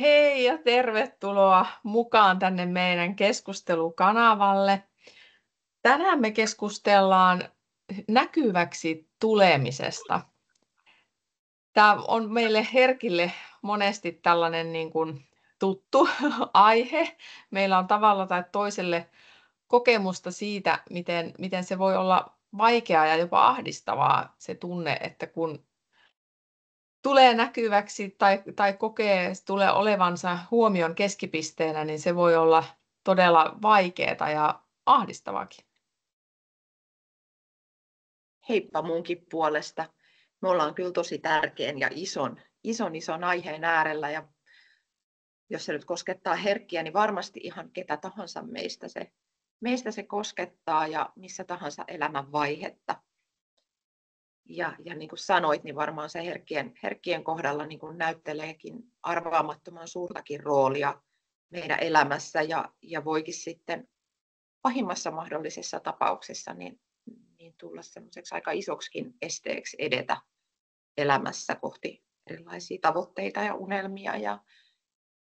Hei ja tervetuloa mukaan tänne meidän keskustelukanavalle. Tänään me keskustellaan näkyväksi tulemisesta. Tämä on meille herkille monesti tällainen niin kuin tuttu aihe. Meillä on tavalla tai toiselle kokemusta siitä, miten se voi olla vaikeaa ja jopa ahdistavaa se tunne, että kun tulee näkyväksi tai kokee, tulee olevansa huomion keskipisteenä, niin se voi olla todella vaikeaa ja ahdistavakin. Heippa munkin puolesta. Me ollaan kyllä tosi tärkeän ja ison aiheen äärellä. Ja jos se nyt koskettaa herkkiä, niin varmasti ihan ketä tahansa meistä se koskettaa ja missä tahansa elämän vaihetta. Ja niin kuin sanoit, niin varmaan se herkkien kohdalla niin kuin näytteleekin arvaamattoman suurtakin roolia meidän elämässä ja voikin sitten pahimmassa mahdollisessa tapauksessa niin tulla semmoiseksi aika isoksikin esteeksi edetä elämässä kohti erilaisia tavoitteita ja unelmia ja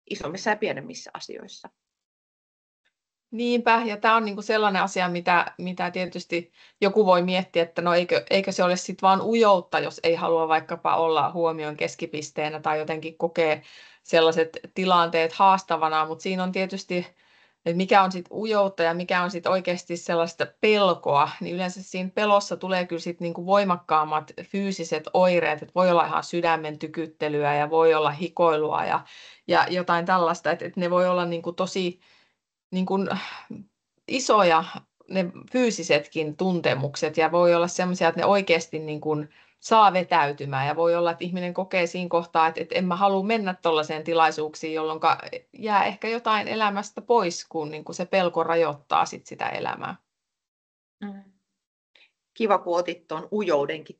isommissa ja pienemmissä asioissa. Niinpä, ja tämä on niinku sellainen asia, mitä tietysti joku voi miettiä, että no eikö se ole sitten vaan ujoutta, jos ei halua vaikkapa olla huomion keskipisteenä tai jotenkin kokee sellaiset tilanteet haastavana, mutta siinä on tietysti, että mikä on sitten ujoutta ja mikä on sitten oikeasti sellaista pelkoa, niin yleensä siinä pelossa tulee kyllä sitten niinku voimakkaammat fyysiset oireet, että voi olla ihan sydämen tykyttelyä ja voi olla hikoilua ja jotain tällaista, että ne voi olla niinku tosi niin kuin isoja ne fyysisetkin tuntemukset ja voi olla sellaisia, että ne oikeasti niin kuin saa vetäytymään ja voi olla, että ihminen kokee siinä kohtaa, että en mä halua mennä tuollaiseen tilaisuuksiin, jolloin jää ehkä jotain elämästä pois, kun niin kuin se pelko rajoittaa sit sitä elämää. Kiva, kun otit tuon ujoudenkin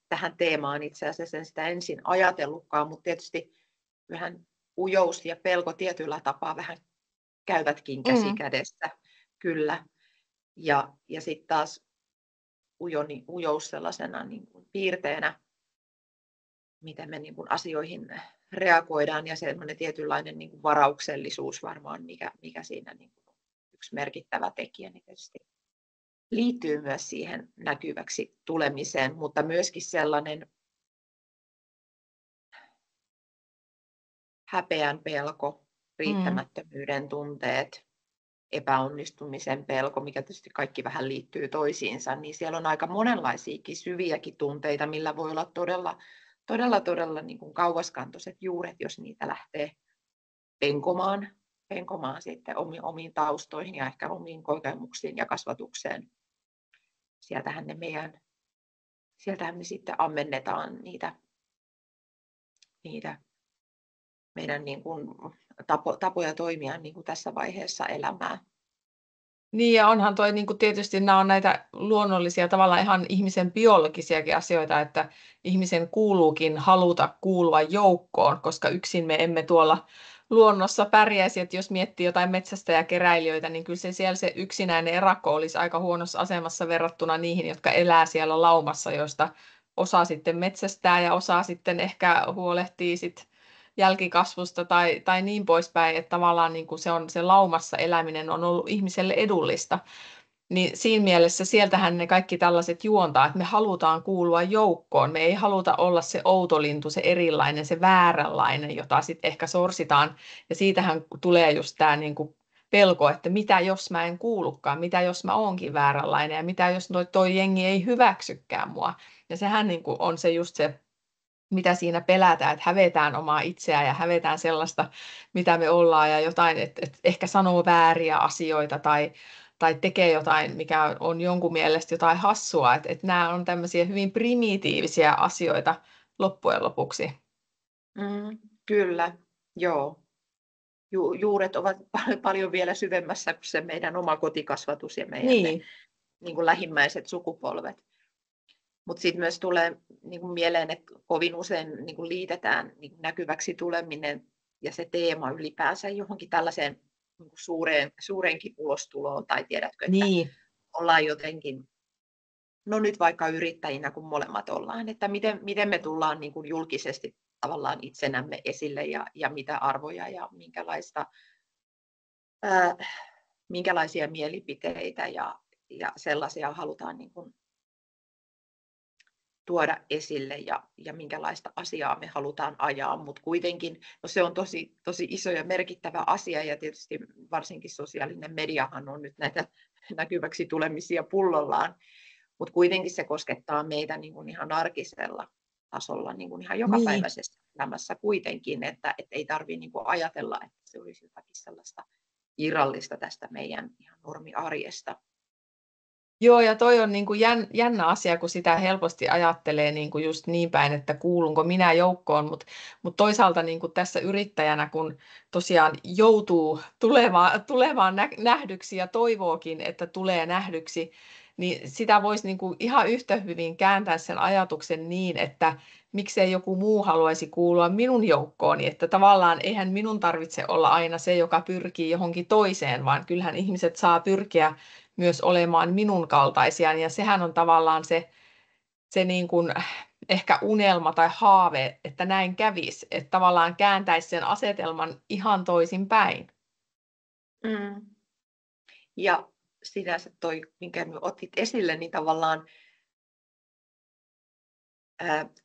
tähän teemaan. Itse asiassa en sitä ensin ajatellutkaan, mutta tietysti vähän ujous ja pelko tietyllä tapaa vähän käyvätkin käsi kädessä, kyllä. Ja sitten taas ujous sellaisena niin kuin piirteenä, miten me niin kuin asioihin reagoidaan ja semmoinen tietynlainen niin kuin varauksellisuus varmaan, mikä siinä niin kuin yksi merkittävä tekijä, niin tietysti liittyy myös siihen näkyväksi tulemiseen, mutta myöskin sellainen häpeän pelko, riittämättömyyden tunteet, epäonnistumisen pelko, mikä tietysti kaikki vähän liittyy toisiinsa, niin siellä on aika monenlaisiakin syviäkin tunteita, millä voi olla todella niin kuin kauaskantoiset juuret, jos niitä lähtee penkomaan sitten omiin taustoihin ja ehkä omiin kokemuksiin ja kasvatukseen. Sieltähän me sitten ammennetaan niitä meidän niin kuin tapoja toimia niin kuin tässä vaiheessa elämää. Niin ja onhan toi niin kuin tietysti nämä on näitä luonnollisia tavallaan ihan ihmisen biologisiakin asioita, että ihmisen kuuluukin haluta kuulua joukkoon, koska yksin me emme tuolla luonnossa pärjäisi, että jos miettii jotain metsästäjäkeräilijöitä, niin kyllä siellä se yksinäinen erakko olisi aika huonossa asemassa verrattuna niihin, jotka elää siellä laumassa, joista osa sitten metsästää ja osa sitten ehkä huolehtii sitten jälkikasvusta tai niin poispäin, että tavallaan niin kuin se laumassa eläminen on ollut ihmiselle edullista. Niin siinä mielessä sieltähän ne kaikki tällaiset juontaa, että me halutaan kuulua joukkoon. Me ei haluta olla se outolintu, se erilainen, se vääränlainen, jota sitten ehkä sorsitaan. Ja siitähän tulee just tämä niin kuin pelko, että mitä jos mä en kuulukaan, mitä jos mä oonkin vääränlainen ja mitä jos toi jengi ei hyväksykään mua. Ja sehän niin kuin on se just se mitä siinä pelätään, että hävetään omaa itseään ja hävetään sellaista, mitä me ollaan ja jotain, että ehkä sanoo vääriä asioita tai tekee jotain, mikä on jonkun mielestä jotain hassua, että nämä on tämmöisiä hyvin primitiivisiä asioita loppujen lopuksi. Kyllä, joo. Juuret ovat paljon vielä syvemmässä kuin se meidän oma kotikasvatus ja meidän ne niin kuin lähimmäiset sukupolvet. Mutta sitten myös tulee niin kuin mieleen, että kovin usein niin kuin liitetään niin kuin näkyväksi tuleminen ja se teema ylipäänsä johonkin tällaiseen niin kuin suureenkin ulostuloon, tai tiedätkö, että ollaan jotenkin no nyt vaikka yrittäjinä, kun molemmat ollaan, että miten me tullaan niin kuin julkisesti tavallaan itsenämme esille ja mitä arvoja ja minkälaisia mielipiteitä ja sellaisia halutaan niin kuin tuoda esille ja minkälaista asiaa me halutaan ajaa, mutta kuitenkin no se on tosi iso ja merkittävä asia ja tietysti varsinkin sosiaalinen mediahan on nyt näitä näkyväksi tulemisia pullollaan, mutta kuitenkin se koskettaa meitä niin kuin ihan arkisella tasolla, niin kuin ihan Niin. jokapäiväisessä elämässä kuitenkin, että ei tarvitse niin kuin ajatella, että se olisi jotakin sellaista irrallista tästä meidän ihan normiarjesta. Joo, ja toi on niin kuin jännä asia, kun sitä helposti ajattelee niin kuin just niin päin, että kuulunko minä joukkoon, mutta toisaalta niin kuin tässä yrittäjänä, kun tosiaan joutuu tulemaan nähdyksi ja toivookin, että tulee nähdyksi, niin sitä voisi niin kuin ihan yhtä hyvin kääntää sen ajatuksen niin, että miksei joku muu haluaisi kuulua minun joukkooni, että tavallaan eihän minun tarvitse olla aina se, joka pyrkii johonkin toiseen, vaan kyllähän ihmiset saa pyrkiä myös olemaan minun kaltaisiaan. Ja sehän on tavallaan se niin kuin ehkä unelma tai haave, että näin kävisi, että tavallaan kääntäisi sen asetelman ihan toisin päin. Mm. Ja sinänsä toi, minkä otit esille, niin tavallaan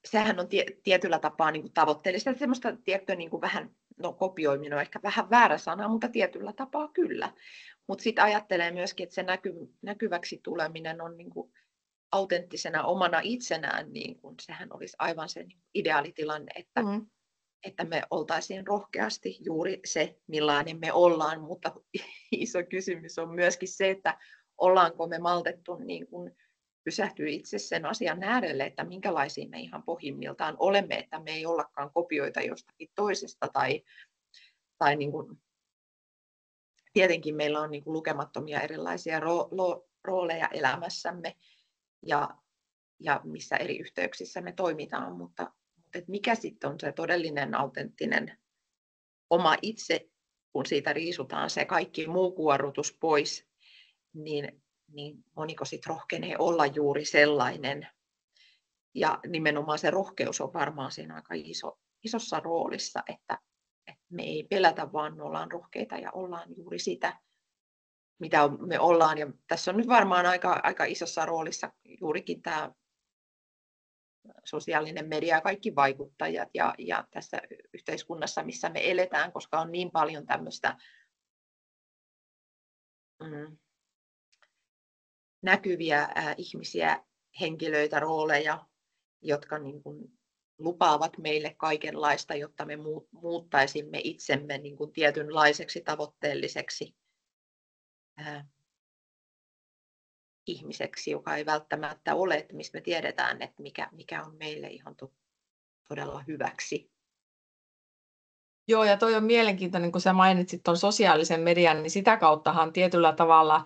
sehän on tietyllä tapaa niin kuin tavoitteellista, semmoista tiettyä niin kuin vähän, no kopioiminen on ehkä vähän väärä sana, mutta tietyllä tapaa kyllä. Mutta sitten ajattelee myöskin, että se näkyväksi tuleminen on niin kuin autenttisena omana itsenään, niin kuin sehän olisi aivan se niin ideaalitilanne, että me oltaisiin rohkeasti juuri se, millainen me ollaan, mutta iso kysymys on myöskin se, että ollaanko me maltettu niin kuin pysähtyä itse sen asian äärelle, että minkälaisia me ihan pohjimmiltaan olemme, että me ei ollakaan kopioita jostakin toisesta tai niin kuin, tietenkin meillä on niin kuin lukemattomia erilaisia rooleja elämässämme ja missä eri yhteyksissä me toimitaan, mutta mikä sitten on se todellinen autenttinen oma itse, kun siitä riisutaan se kaikki muu kuorrutus pois, niin moniko sitten rohkenee olla juuri sellainen. Ja nimenomaan se rohkeus on varmaan siinä aika isossa roolissa, että me ei pelätä, vaan me ollaan rohkeita ja ollaan juuri sitä, mitä me ollaan. Ja tässä on nyt varmaan aika isossa roolissa juurikin tämä sosiaalinen media ja kaikki vaikuttajat ja tässä yhteiskunnassa, missä me eletään, koska on niin paljon tämmöistä näkyviä ihmisiä, henkilöitä, rooleja, jotka niin kuin lupaavat meille kaikenlaista, jotta me muuttaisimme itsemme niin kuin tietynlaiseksi tavoitteelliseksi ihmiseksi, joka ei välttämättä ole, että missä me tiedetään, että mikä on meille ihan todella hyväksi. Joo, ja toi on mielenkiintoinen, kun sä mainitsit tuon sosiaalisen median, niin sitä kauttahan tietyllä tavalla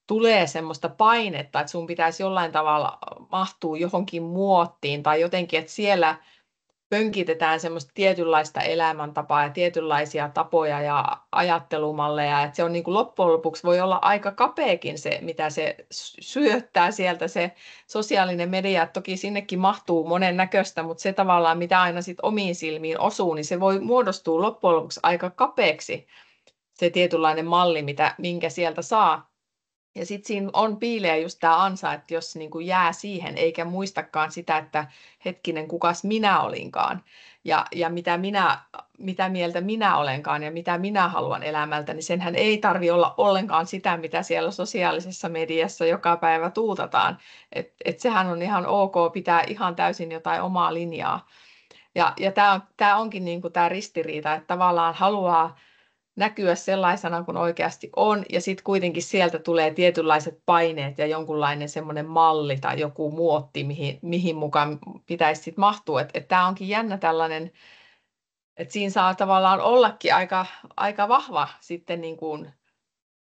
tulee semmoista painetta, että sun pitäisi jollain tavalla mahtua johonkin muottiin tai jotenkin, että siellä pönkitetään semmoista tietynlaista elämäntapaa ja tietynlaisia tapoja ja ajattelumalleja, että se on niin kuin loppujen lopuksi voi olla aika kapeakin se, mitä se syöttää sieltä se sosiaalinen media, että toki sinnekin mahtuu monen näköistä, mutta se tavallaan, mitä aina sit omiin silmiin osuu, niin se voi muodostua loppujen lopuksi aika kapeaksi se tietynlainen malli, minkä sieltä saa. Ja sitten siinä piilee just tämä ansa, että jos niin kuin jää siihen eikä muistakaan sitä, että hetkinen, kukas minä olinkaan ja mitä mieltä minä olenkaan ja mitä minä haluan elämältä, niin senhän ei tarvitse olla ollenkaan sitä, mitä siellä sosiaalisessa mediassa joka päivä tuutataan. Et sehän on ihan ok pitää ihan täysin jotain omaa linjaa. Ja tämä onkin niin kuin tämä ristiriita, että tavallaan haluaa näkyä sellaisena kuin oikeasti on, ja sitten kuitenkin sieltä tulee tietynlaiset paineet ja jonkunlainen semmoinen malli tai joku muotti, mihin mukaan pitäisi sitten mahtua. Tämä onkin jännä tällainen, että siinä saa tavallaan ollakin aika vahva sitten, niin kuin,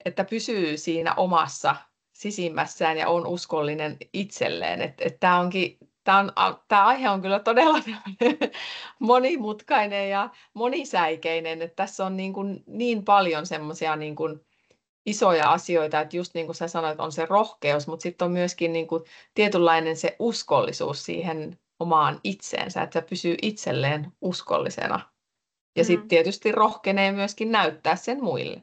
että pysyy siinä omassa sisimmässään ja on uskollinen itselleen. Tämä aihe on kyllä todella monimutkainen ja monisäikeinen, että tässä on niin paljon semmoisia niin kuin isoja asioita, että just niin kuin sä sanoit, on se rohkeus, mutta sitten on myöskin niin kuin tietynlainen se uskollisuus siihen omaan itseensä, että se pysyy itselleen uskollisena. Ja sitten Mm. tietysti rohkenee myöskin näyttää sen muille.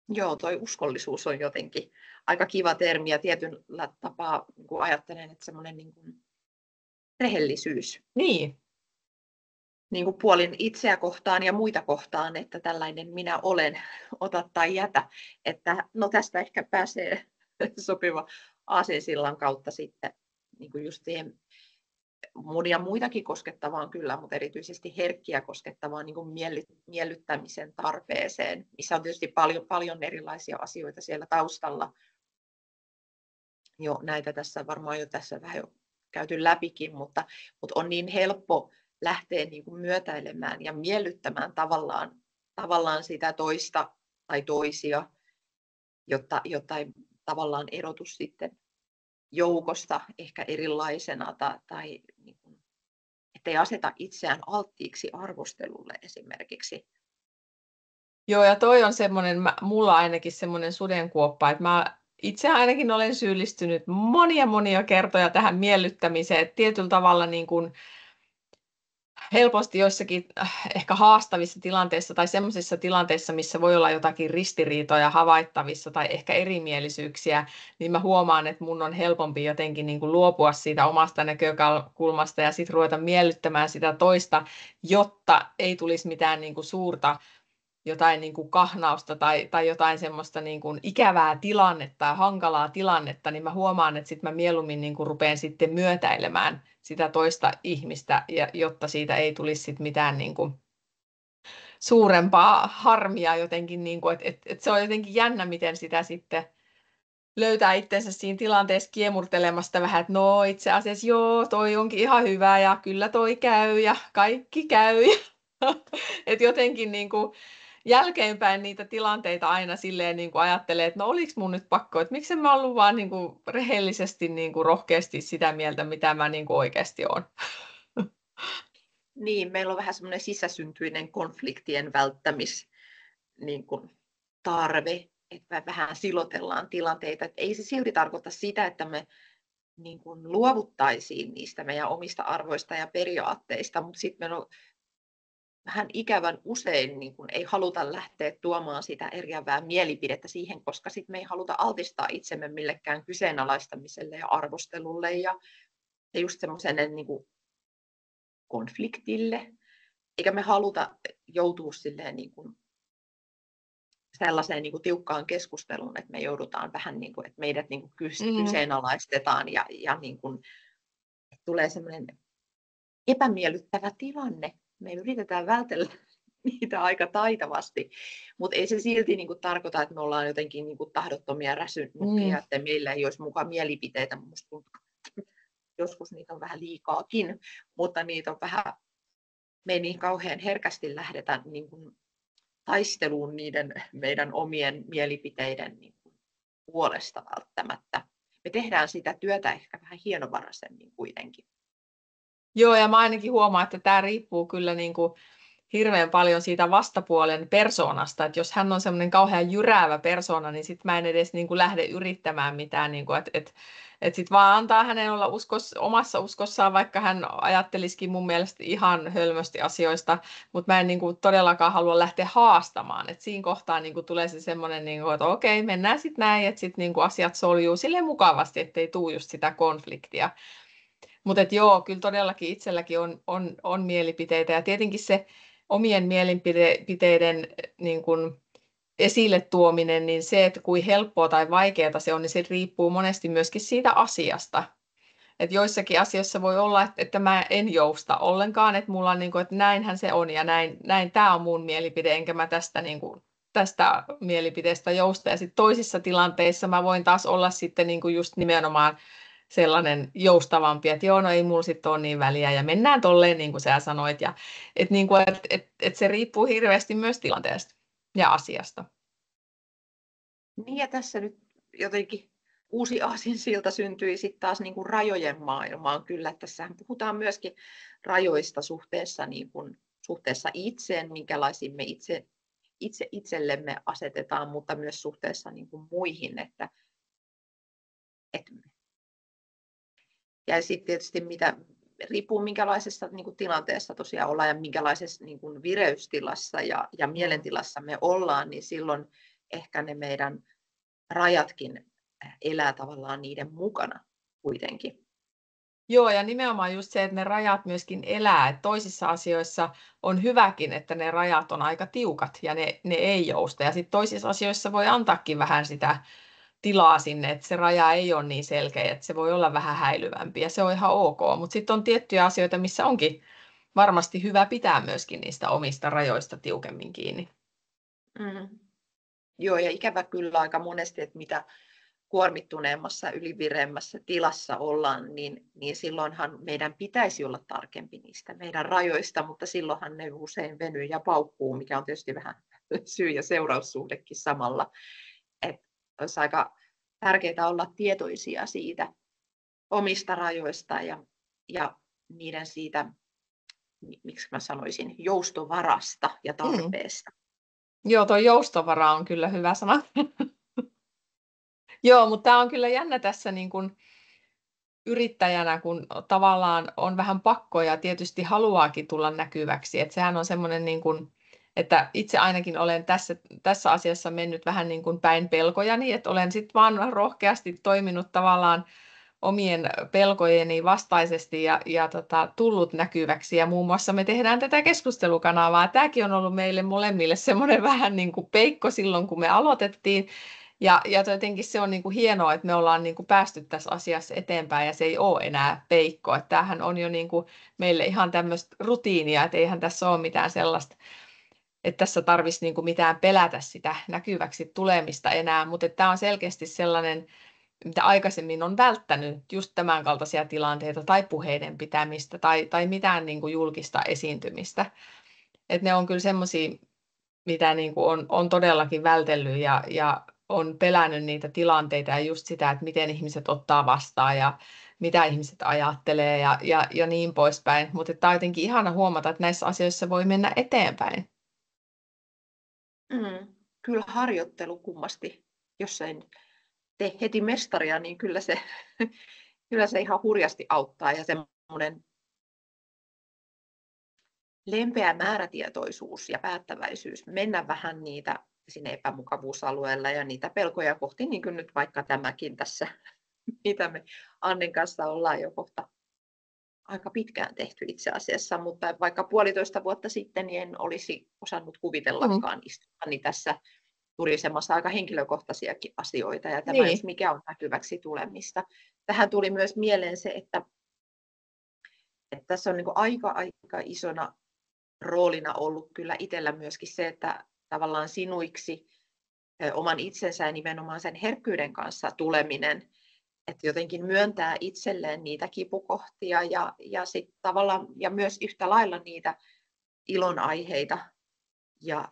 Joo, toi uskollisuus on jotenkin aika kiva termi ja tietyllä tapaa niin kuin ajattelen, että semmoinen niin kuin rehellisyys Niin, niin kuin puolin itseä kohtaan ja muita kohtaan, että tällainen minä olen, ota tai jätä. Että no tästä ehkä pääsee sopiva aasinsillan kautta sitten niin kuin just siihen monia muitakin koskettavaan kyllä, mutta erityisesti herkkiä koskettavaan niin kuin miellyttämisen tarpeeseen, missä on tietysti paljon erilaisia asioita siellä taustalla. Jo näitä tässä varmaan jo tässä vähän jo käyty läpikin, mutta on niin helppo lähteä niin kuin myötäilemään ja miellyttämään tavallaan sitä toista tai toisia, jotta ei tavallaan erotu sitten joukosta ehkä erilaisena tai niin kuin, ettei aseta itseään alttiiksi arvostelulle esimerkiksi. joo, ja toi on semmoinen, mulla ainakin semmoinen sudenkuoppa, että mä itse ainakin olen syyllistynyt monia kertoja tähän miellyttämiseen, että tietyllä tavalla niin kuin helposti joissakin ehkä haastavissa tilanteissa tai semmoisissa tilanteissa, missä voi olla jotakin ristiriitoja havaittavissa tai ehkä erimielisyyksiä, niin mä huomaan, että mun on helpompi jotenkin niin kuin luopua siitä omasta näkökulmasta ja sitten ruveta miellyttämään sitä toista, jotta ei tulisi mitään niin kuin suurta jotain niin kuin kahnausta tai jotain semmoista niin kuin ikävää tilannetta ja hankalaa tilannetta, niin mä huomaan, että sitten mä mieluummin niin kuin rupean sitten myötäilemään sitä toista ihmistä, jotta siitä ei tulisi sit mitään niin kuin suurempaa harmia jotenkin, niin kuin, että se on jotenkin jännä, miten sitä sitten löytää itsensä siinä tilanteessa kiemurtelemasta vähän, että no itse asiassa joo, toi onkin ihan hyvä ja kyllä toi käy ja kaikki käy. Että jotenkin niin kuin jälkeenpäin niitä tilanteita aina silleen niin kuin ajattelee, että no oliks mun nyt pakko, että miksi mä ollut vaan niin kuin rehellisesti niin kuin rohkeasti sitä mieltä, mitä mä niin kuin oikeasti olen. Niin, meillä on vähän semmoinen sisäsyntyinen konfliktien niin kuin tarve, että me vähän silotellaan tilanteita. Että ei se silti tarkoita sitä, että me niin kuin luovuttaisiin niistä meidän omista arvoista ja periaatteista, mutta sitten meillä on vähän ikävän usein niin kuin ei haluta lähteä tuomaan sitä eriävää mielipidettä siihen, koska sitten me ei haluta altistaa itsemme millekään kyseenalaistamiselle ja arvostelulle ja just semmoiselle niin kuin konfliktille. Eikä me haluta joutua silleen niin kuin sellaiseen niin kuin tiukkaan keskusteluun, että me joudutaan vähän niin kuin, että meidät niin kuin Mm. kyseenalaistetaan ja niin kuin tulee semmoinen epämiellyttävä tilanne. Me yritetään vältellä niitä aika taitavasti, mutta ei se silti niin kuin tarkoita, että me ollaan jotenkin niin kuin tahdottomia räsynukkeja, että meillä ei olisi mukaan mielipiteitä. Musta tuntuu, joskus niitä on vähän liikaakin, mutta niitä on vähän, me ei niin kauhean herkästi lähdetä niin kuin taisteluun niiden meidän omien mielipiteiden niin kuin puolesta välttämättä. Me tehdään sitä työtä ehkä vähän hienovaraisemmin kuitenkin. Joo, ja mä ainakin huomaan, että tämä riippuu kyllä niin kuin hirveän paljon siitä vastapuolen persoonasta, että jos hän on semmoinen kauhean jyräävä persoona, niin sitten mä en edes niin kuin lähde yrittämään mitään, niin kuin, että sitten vaan antaa hänen olla omassa uskossaan, vaikka hän ajattelisikin mun mielestä ihan hölmösti asioista, mutta mä en niin kuin todellakaan halua lähteä haastamaan, että siinä kohtaa niin kuin tulee se semmoinen, niin kuin, että okei, mennään sitten näin, että sitten niin kuin asiat soljuu silleen mukavasti, ettei tule just sitä konfliktia. Mutta joo, kyllä todellakin itselläkin on mielipiteitä ja tietenkin se omien mielipiteiden niin kun esille tuominen, niin se, että kuin helppoa tai vaikeaa se on, niin se riippuu monesti myöskin siitä asiasta. Että joissakin asioissa voi olla, että mä en jousta ollenkaan, että mulla on niin kuin, että näinhän se on ja näin tämä on mun mielipide, enkä mä tästä, niin kuin, tästä mielipiteestä jousta. Ja sitten toisissa tilanteissa mä voin taas olla sitten niin kuin just nimenomaan sellainen joustavampi, että joo, no ei mulla sitten ole niin väliä ja mennään tolleen niin kuin sä sanoit. Ja, että niin kuin, et se riippuu hirveästi myös tilanteesta ja asiasta. Niin ja tässä nyt jotenkin uusi aasinsilta syntyi sitten taas niin kuin rajojen maailmaan. Kyllä, tässähän puhutaan myöskin rajoista suhteessa, niin kuin, suhteessa itseen, minkälaisiin me itse itse itsellemme asetetaan, mutta myös suhteessa niin kuin muihin. Ja sitten tietysti riippuu minkälaisessa niin kuin tilanteessa tosiaan ollaan ja minkälaisessa niin kuin vireystilassa ja mielentilassa me ollaan, niin silloin ehkä ne meidän rajatkin elää tavallaan niiden mukana kuitenkin. Joo, ja nimenomaan just se, että ne rajat myöskin elää, että toisissa asioissa on hyväkin, että ne rajat on aika tiukat ja ne ei jousta. Ja sitten toisissa asioissa voi antaakin vähän sitä tilaa sinne, että se raja ei ole niin selkeä, että se voi olla vähän häilyvämpi ja se on ihan ok. Mutta sitten on tiettyjä asioita, missä onkin varmasti hyvä pitää myöskin niistä omista rajoista tiukemmin kiinni. Joo, ja ikävä kyllä aika monesti, että mitä kuormittuneemmassa, ylivireemmässä tilassa ollaan, niin silloinhan meidän pitäisi olla tarkempi niistä meidän rajoista, mutta silloinhan ne usein venyy ja paukkuu, mikä on tietysti vähän syy- ja seuraussuhdekin samalla. Että olisi aika tärkeää olla tietoisia siitä omista rajoista ja niiden siitä, miksi mä sanoisin, joustovarasta ja tarpeesta. Joo, tuo joustovara on kyllä hyvä sana. Joo, mutta tämä on kyllä jännä tässä niin kun yrittäjänä, kun tavallaan on vähän pakko ja tietysti haluaakin tulla näkyväksi. Että sehän on semmoinen, niin kun, että itse ainakin olen tässä asiassa mennyt vähän niin kuin päin pelkojani, että olen sitten vaan rohkeasti toiminut tavallaan omien pelkojeni vastaisesti ja tullut näkyväksi. Ja muun muassa me tehdään tätä keskustelukanavaa. Tämäkin on ollut meille molemmille semmoinen vähän niin kuin peikko silloin, kun me aloitettiin. Ja jotenkin se on niin kuin hienoa, että me ollaan niin kuin päästy tässä asiassa eteenpäin ja se ei ole enää peikko. Että tämähän on jo niin kuin meille ihan tämmöistä rutiinia, että eihän tässä ole mitään sellaista, että tässä tarvitsisi niin kuin mitään pelätä sitä näkyväksi tulemista enää. Mutta tämä on selkeästi sellainen, mitä aikaisemmin on välttänyt, just tämän kaltaisia tilanteita tai puheiden pitämistä tai mitään niin kuin julkista esiintymistä. Et ne on kyllä semmoisia, mitä niin kuin on todellakin vältellyt ja on pelännyt niitä tilanteita ja just sitä, että miten ihmiset ottaa vastaan ja mitä ihmiset ajattelee ja niin poispäin. Mutta tämä on jotenkin ihana huomata, että näissä asioissa voi mennä eteenpäin. Kyllä harjoittelu kummasti, jos ei tee heti mestaria, niin kyllä se ihan hurjasti auttaa ja semmoinen lempeä määrätietoisuus ja päättäväisyys mennä vähän niitä sinne epämukavuusalueella ja niitä pelkoja kohti, niin kuin nyt vaikka tämäkin tässä, mitä me Annen kanssa ollaan jo kohta aika pitkään tehty itse asiassa, mutta vaikka 1,5 vuotta sitten niin en olisi osannut kuvitellakaan istuvani tässä turisemassa aika henkilökohtaisiakin asioita, ja tämä jos mikä on näkyväksi tulemista. Tähän tuli myös mieleen se, että tässä on niin kuin aika isona roolina ollut kyllä itsellä myöskin se, että tavallaan sinuiksi oman itsensä ja nimenomaan sen herkkyyden kanssa tuleminen, että jotenkin myöntää itselleen niitä kipukohtia ja sit tavallaan ja myös yhtä lailla niitä ilonaiheita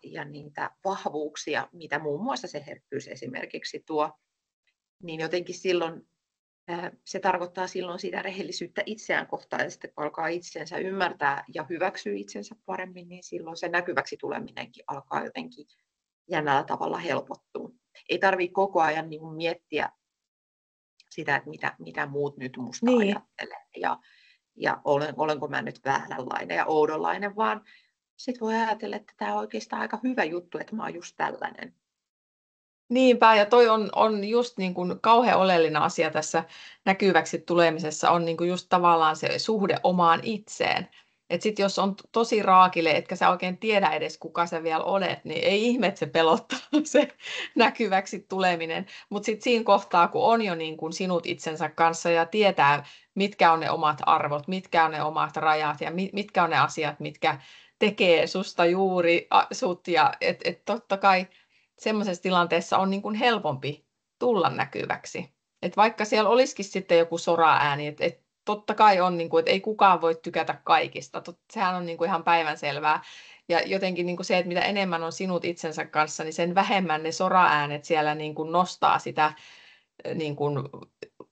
ja niitä vahvuuksia, mitä muun muassa se herkkyys esimerkiksi tuo, niin jotenkin silloin se tarkoittaa silloin sitä rehellisyyttä itseään kohtaan, ja sitten kun alkaa itsensä ymmärtää ja hyväksyä itsensä paremmin, niin silloin se näkyväksi tuleminenkin alkaa jotenkin jännällä tavalla helpottua. Ei tarvitse koko ajan niin kuin miettiä sitä, että mitä muut nyt musta ajattelee ja olenko mä nyt vääränlainen ja oudonlainen, vaan sitten voi ajatella, että tämä on oikeastaan aika hyvä juttu, että mä oon just tällainen. Niinpä, ja toi on just niin kuin kauhean oleellinen asia tässä näkyväksi tulemisessa, on niin kuin just tavallaan se suhde omaan itseen. Että sit jos on tosi raakile, etkä sä oikein tiedä edes kuka sä vielä olet, niin ei ihme, että se pelottaa se näkyväksi tuleminen. Mutta sitten siinä kohtaa, kun on jo niin kuin sinut itsensä kanssa ja tietää, mitkä on ne omat arvot, mitkä on ne omat rajat ja mitkä on ne asiat, mitkä tekee susta juuri sut. Ja et totta kai semmoisessa tilanteessa on niin kuin helpompi tulla näkyväksi. Et vaikka siellä olisikin sitten joku soraääni, että totta kai on, niin kuin, että ei kukaan voi tykätä kaikista. Sehän on niin kuin ihan päivänselvää. Ja jotenkin niin kuin se, että mitä enemmän on sinut itsensä kanssa, niin sen vähemmän ne soraäänet siellä niin kuin nostaa sitä niin kuin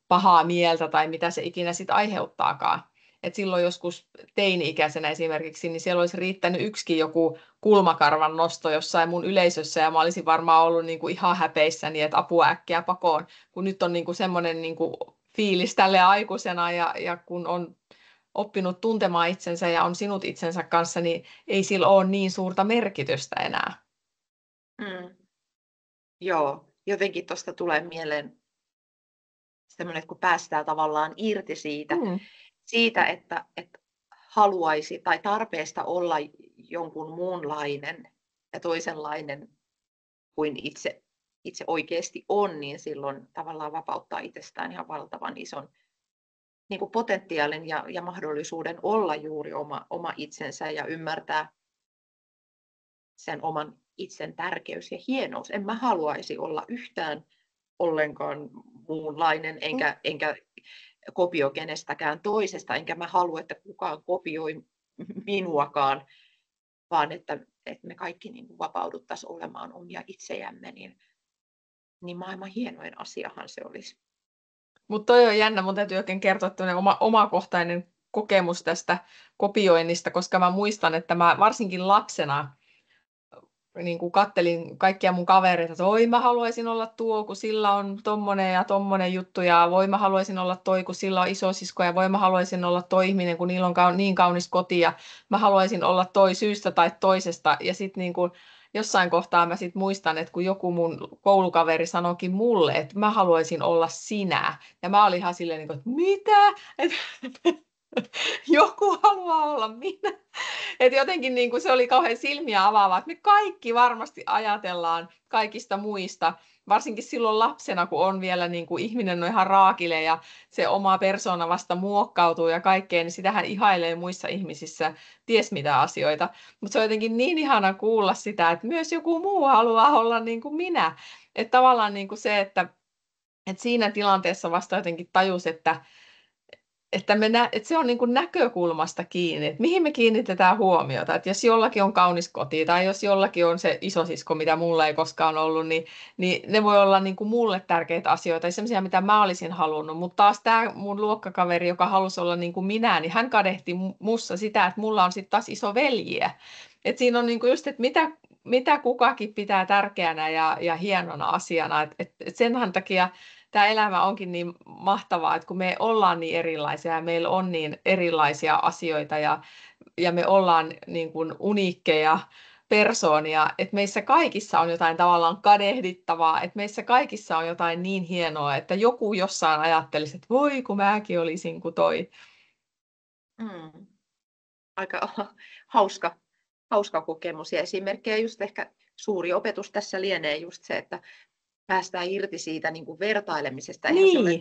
pahaa mieltä tai mitä se ikinä sitten aiheuttaakaan. että silloin joskus teini-ikäisenä esimerkiksi, niin siellä olisi riittänyt yksikin joku kulmakarvan nosto jossain mun yleisössä, ja mä olisin varmaan ollut niin kuin ihan häpeissäni, että apua äkkiä pakoon, kun nyt on niin kuin semmoinen niin kuin fiilis tälle aikuisena, ja kun on oppinut tuntemaan itsensä ja on sinut itsensä kanssa, niin ei sillä ole niin suurta merkitystä enää. Joo, jotenkin tuosta tulee mieleen semmoinen, että kun päästään tavallaan irti siitä että haluaisi tai tarpeesta olla jonkun muunlainen ja toisenlainen kuin itse oikeasti on, niin silloin tavallaan vapauttaa itsestään ihan valtavan ison niin kuin potentiaalin ja mahdollisuuden olla juuri oma itsensä ja ymmärtää sen oman itsen tärkeys ja hienous. En mä haluaisi olla yhtään ollenkaan muunlainen, enkä kopio kenestäkään toisesta, enkä mä halua, että kukaan kopioi minuakaan, vaan että me kaikki niin kuin vapauduttaisiin olemaan omia itsejämme, niin maailman hienoin asiahan se olisi. Mutta toi on jännä, mun täytyy oikein kertoa omakohtainen kokemus tästä kopioinnista, koska mä muistan, että mä varsinkin lapsena niin kuin kattelin kaikkia mun kavereita, että oi mä haluaisin olla tuo, kun sillä on tommonen ja tommonen juttu, ja voi mä haluaisin olla toi, kun sillä on isosisko, ja voi mä haluaisin olla toi ihminen, kun niillä on niin kaunis koti, ja mä haluaisin olla toi syystä tai toisesta, ja sitten niin kuin jossain kohtaa mä sit muistan, että kun joku mun koulukaveri sanoikin mulle, että mä haluaisin olla sinä, ja mä olin ihan silleen, niin kuin, että mitä? Joku haluaa olla minä. Et jotenkin niin kuin se oli kauhean silmiä avaavaa, että me kaikki varmasti ajatellaan kaikista muista, varsinkin silloin lapsena, kun on vielä niin kuin ihminen on ihan raakile ja se oma persoona vasta muokkautuu ja kaikkea, niin sitähän ihailee muissa ihmisissä ties mitä asioita. Mutta se on jotenkin niin ihana kuulla sitä, että myös joku muu haluaa olla niin kuin minä. Että tavallaan niin kuin se, että siinä tilanteessa vasta jotenkin tajus, että se on niin kuin näkökulmasta kiinni, että mihin me kiinnitetään huomiota. Että jos jollakin on kaunis koti tai jos jollakin on se isosisko, mitä mulla ei koskaan ollut, niin ne voi olla niin kuin mulle tärkeitä asioita ja sellaisia, mitä mä olisin halunnut. Mutta taas tämä mun luokkakaveri, joka halusi olla niin kuin minä, niin hän kadehti mussa sitä, että mulla on sitten taas iso veljiä. Että siinä on niin kuin just, että mitä kukakin pitää tärkeänä ja hienona asiana. Et senhän takia tämä elämä onkin niin mahtavaa, että kun me ollaan niin erilaisia ja meillä on niin erilaisia asioita ja me ollaan niin kuin uniikkeja persoonia, että meissä kaikissa on jotain tavallaan kadehdittavaa, että meissä kaikissa on jotain niin hienoa, että joku jossain ajattelisi, että voi kun mäkin olisin kuin toi. Aika hauska kokemus ja esimerkkejä. Just ehkä suuri opetus tässä lienee just se, että päästään irti siitä niin kuin vertailemisesta. Eihän se ole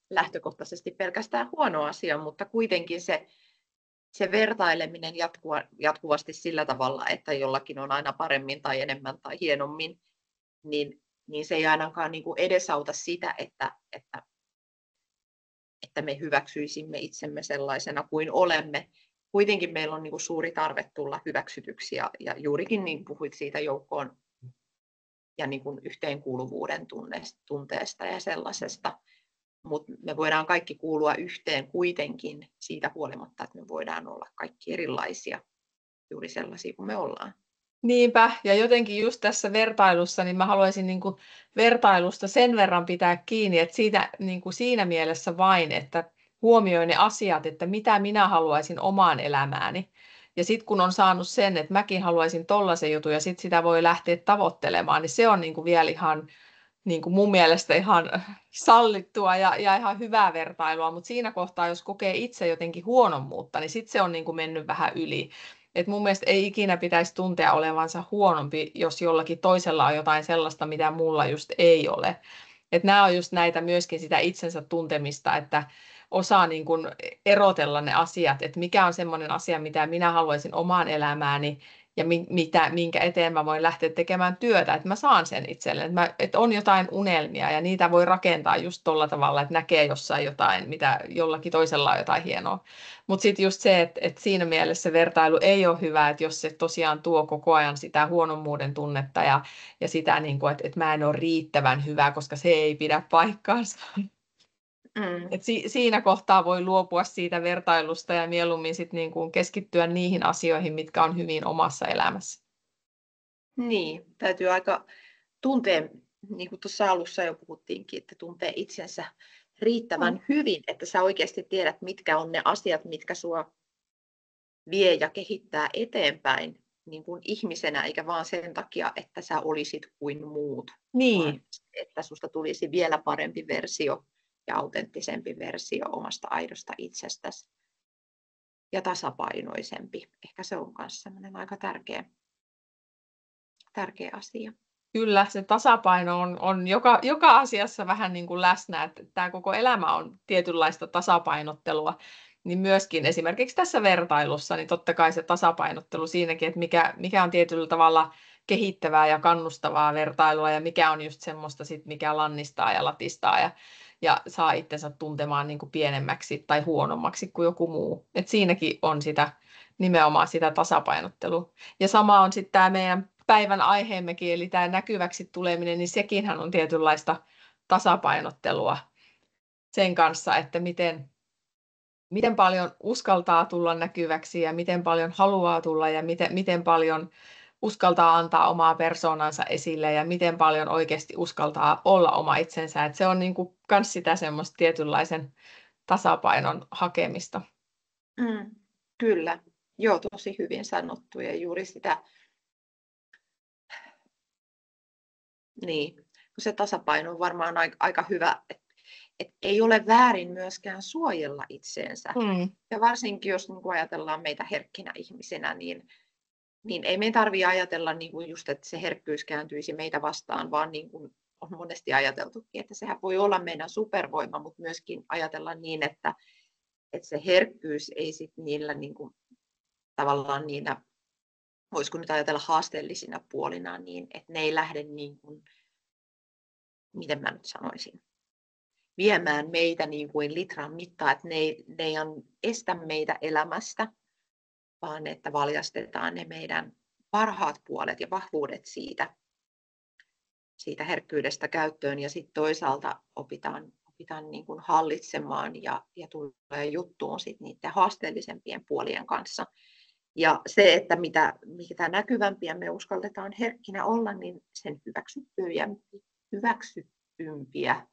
lähtökohtaisesti pelkästään huono asia, mutta kuitenkin se vertaileminen jatkuvasti sillä tavalla, että jollakin on aina paremmin tai enemmän tai hienommin, niin se ei ainakaan niin kuin edesauta sitä, että me hyväksyisimme itsemme sellaisena kuin olemme. Kuitenkin meillä on niin kuin suuri tarve tulla hyväksytyksi ja juurikin niin puhuit siitä joukkoon ja niin kuin yhteenkuuluvuuden tunteesta ja sellaisesta. Mutta me voidaan kaikki kuulua yhteen kuitenkin siitä huolimatta, että me voidaan olla kaikki erilaisia, juuri sellaisia kuin me ollaan. Niinpä, ja jotenkin just tässä vertailussa, niin mä haluaisin niin kuin vertailusta sen verran pitää kiinni, että siitä, niin kuin siinä mielessä vain, että huomioin ne asiat, että mitä minä haluaisin omaan elämääni. Ja sitten kun on saanut sen, että mäkin haluaisin tollaisen jutun ja sitten sitä voi lähteä tavoittelemaan, niin se on niin kuin vielä ihan niin kuin mun mielestä ihan sallittua ja ihan hyvää vertailua, mutta siinä kohtaa, jos kokee itse jotenkin huonommuutta, niin sitten se on niin kuin mennyt vähän yli. Et mun mielestä ei ikinä pitäisi tuntea olevansa huonompi, jos jollakin toisella on jotain sellaista, mitä mulla just ei ole. Et nämä on just näitä myöskin sitä itsensä tuntemista, että osaa niin kuin erotella ne asiat, että mikä on semmoinen asia, mitä minä haluaisin omaan elämääni ja minkä eteen mä voin lähteä tekemään työtä, että mä saan sen itselleni, että on jotain unelmia ja niitä voi rakentaa just tuolla tavalla, että näkee jossain jotain, mitä jollakin toisella on jotain hienoa. Mutta sitten just se, että siinä mielessä se vertailu ei ole hyvä, että jos se tosiaan tuo koko ajan sitä huonommuuden tunnetta ja sitä, niin kuin, että mä en ole riittävän hyvä, koska se ei pidä paikkaansa. Et siinä kohtaa voi luopua siitä vertailusta ja mieluummin sit niin kuin keskittyä niihin asioihin, mitkä on hyvin omassa elämässä. Niin, täytyy aika tuntea, niin kuin tuossa alussa jo puhuttiinkin, että tuntee itsensä riittävän hyvin, että sä oikeasti tiedät, mitkä on ne asiat, mitkä sua vie ja kehittää eteenpäin niin kuin ihmisenä, eikä vaan sen takia, että sä olisit kuin muut, vaan Niin, että susta tulisi vielä parempi versio ja autenttisempi versio omasta aidosta itsestäsi ja tasapainoisempi. Ehkä se on myös sellainen aika tärkeä asia. kyllä se tasapaino on joka asiassa vähän niin kuin läsnä, että tämä koko elämä on tietynlaista tasapainottelua. Niin myöskin esimerkiksi tässä vertailussa, niin totta kai se tasapainottelu siinäkin, että mikä on tietyllä tavalla kehittävää ja kannustavaa vertailua ja mikä on just semmoista, mikä lannistaa ja latistaa ja saa itsensä tuntemaan niin kuin pienemmäksi tai huonommaksi kuin joku muu. Et siinäkin on nimenomaan sitä tasapainottelua. Ja sama on sitten tämä meidän päivän aiheemmekin, eli tämä näkyväksi tuleminen, niin sekinhän on tietynlaista tasapainottelua sen kanssa, että miten paljon uskaltaa tulla näkyväksi ja miten paljon haluaa tulla ja miten paljon uskaltaa antaa omaa persoonansa esille ja miten paljon oikeasti uskaltaa olla oma itsensä. Että se on niin kuin kans sitä semmoista tietynlaisen tasapainon hakemista. Kyllä, joo, tosi hyvin sanottu ja juuri sitä, niin, se tasapaino on varmaan aika hyvä, että ei ole väärin myöskään suojella itseensä. Ja varsinkin jos niin kuin ajatellaan meitä herkkinä ihmisinä, niin ei meidän tarvitse ajatella niin kuin just, että se herkkyys kääntyisi meitä vastaan, vaan niin kuin on monesti ajateltukin, että sehän voi olla meidän supervoima, mutta myöskin ajatella niin, että se herkkyys ei sitten niillä niin kuin, tavallaan niinä, voisiko nyt ajatella haasteellisina puolina, niin että ne ei lähde niin kuin, miten mä nyt sanoisin, viemään meitä niin kuin litran mittaa, että ne ei estä meitä elämästä, vaan että valjastetaan ne meidän parhaat puolet ja vahvuudet siitä herkkyydestä käyttöön ja sitten toisaalta opitaan niin kuin hallitsemaan ja tulee juttuun sit niiden haasteellisempien puolien kanssa. Ja se, että mitä näkyvämpiä me uskalletaan herkkinä olla, niin sen hyväksyttympiä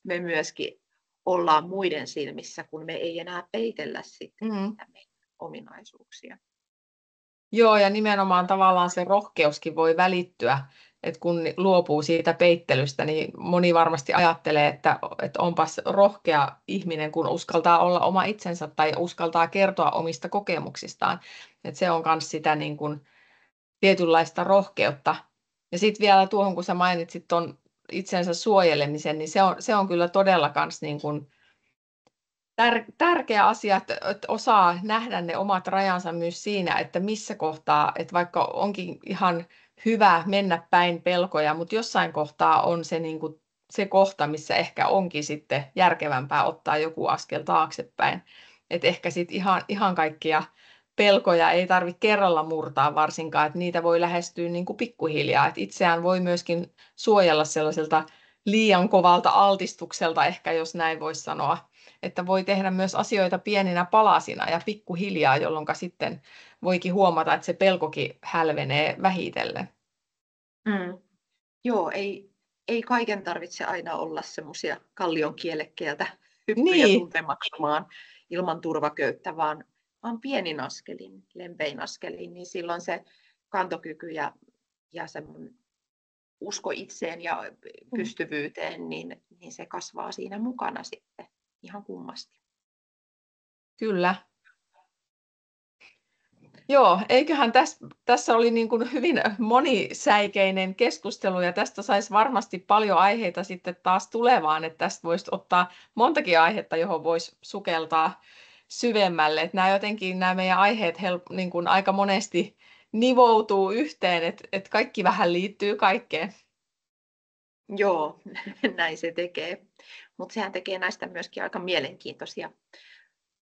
me myöskin ollaan muiden silmissä, kun me ei enää peitellä sitten niitä meidän ominaisuuksia. Joo, ja nimenomaan tavallaan se rohkeuskin voi välittyä, että kun luopuu siitä peittelystä, niin moni varmasti ajattelee, että onpas rohkea ihminen, kun uskaltaa olla oma itsensä tai uskaltaa kertoa omista kokemuksistaan. Että se on myös sitä niin kuin tietynlaista rohkeutta. Ja sitten vielä tuohon, kun sä mainitsit tuon itsensä suojelemisen, niin se on kyllä todella kans niin kuin tärkeä asia, että osaa nähdä ne omat rajansa myös siinä, että missä kohtaa, että vaikka onkin ihan hyvä mennä päin pelkoja, mutta jossain kohtaa on se, niin kuin, se kohta, missä ehkä onkin sitten järkevämpää ottaa joku askel taaksepäin. Että ehkä sitten ihan kaikkia pelkoja ei tarvitse kerralla murtaa varsinkaan, että niitä voi lähestyä niin kuin pikkuhiljaa. Että itseään voi myöskin suojella sellaiselta liian kovalta altistukselta, ehkä jos näin voisi sanoa, että voi tehdä myös asioita pieninä palasina ja pikkuhiljaa, jolloin sitten voikin huomata, että se pelkokin hälvenee vähitellen. Joo, ei kaiken tarvitse aina olla semmoisia kallion kielekkeeltä hyppyjä Niin. tuntemattomaan ilman turvaköyttä, vaan pienin askelin, lempein askelin, niin silloin se kantokyky ja semmoinen usko itseen ja pystyvyyteen, niin se kasvaa siinä mukana sitten ihan kummasti. Kyllä. Joo, eiköhän tässä oli niin kuin hyvin monisäikeinen keskustelu ja tästä saisi varmasti paljon aiheita sitten taas tulevaan, että tästä voisi ottaa montakin aihetta, johon voisi sukeltaa syvemmälle. Että nämä meidän aiheet niin kuin aika monesti nivoutuu yhteen, että kaikki vähän liittyy kaikkeen. Joo, näin se tekee. Mutta sehän tekee näistä myöskin aika mielenkiintoisia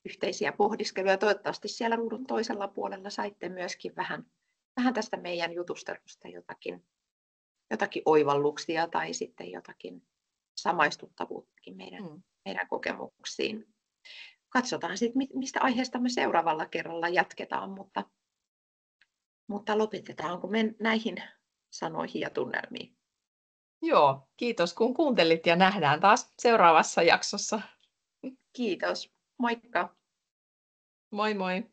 yhteisiä pohdiskeluja. Toivottavasti siellä ruudun toisella puolella saitte myöskin vähän tästä meidän jutustelusta jotakin oivalluksia tai sitten jotakin samaistuttavuuttakin meidän kokemuksiin. Katsotaan sitten, mistä aiheesta me seuraavalla kerralla jatketaan, mutta lopetetaanko me näihin sanoihin ja tunnelmiin? Joo, kiitos kun kuuntelit ja nähdään taas seuraavassa jaksossa. Kiitos. Moikka! Moi moi!